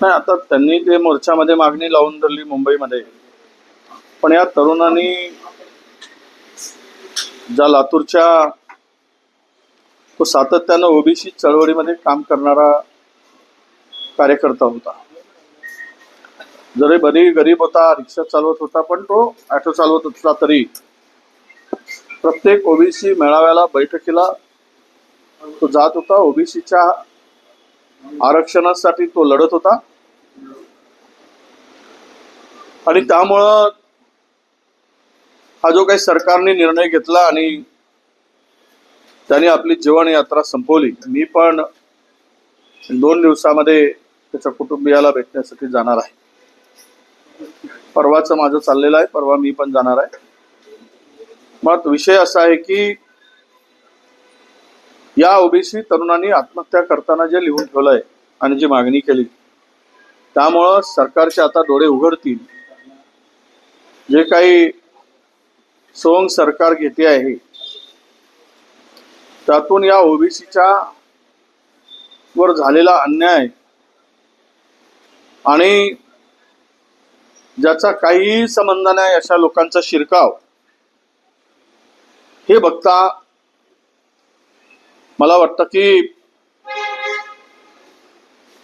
नाही, आता त्यांनी ते मोर्चामध्ये मागणी लावून धरली मुंबईमध्ये, पण या तरुणांनी ज्या लातूरच्या तो सातत्यानं ओबीसी चळवळीमध्ये काम करणारा कार्यकर्ता होता. जरी बरी गरीब होता, रिक्षा चालवत होता, पण तो ऑटो चालवत होता, तरी प्रत्येक ओबीसी मेळाव्याला बैठकीला तो जात होता. ओबीसीच्या आरक्षणासाठी तो लढत होता आणि त्यामुळं हा जो काही सरकारने निर्णय घेतला आणि त्याने आपली जीवन यात्रा संपवली. मी पण 2 दिवसामध्ये त्याच्या कुटुंबियाला भेटण्यासाठी जाणार आहे. परवाचं माझं चाललेलं आहे, परवा मी पण जाणार आहे. मग विषय असा आहे की या ओबीसी तरुणांनी आत्महत्या करताना जे लिहून ठेवलंय आणि जी मागणी केली, त्यामुळं सरकारचे आता डोळे उघडतील. जे काही सोंग सरकार घेते आहे त्यातून या ओबीसीच्या वर झालेला अन्याय आणि ज्याचा काहीही संबंध नाही अशा लोकांचा शिरकाव हे बघता मला वाटतं की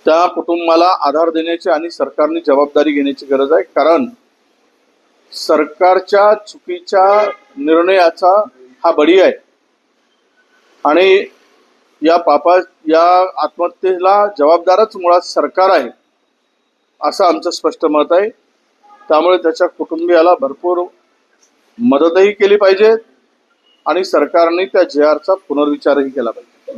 त्या कुटुंबाला आधार देण्याची आणि सरकारने जबाबदारी घेण्याची गरज आहे. कारण सरकारच्या चुकीच्या निर्णयाचा हा बळी आहे आणि या आत्महत्येला जबाबदारच मुळात सरकार आहे असं आमचं स्पष्ट मत आहे. त्यामुळे त्याच्या कुटुंबियाला भरपूर मदतही केली पाहिजे आणि सरकारने त्या JRचा पुनर्विचारही केला पाहिजे.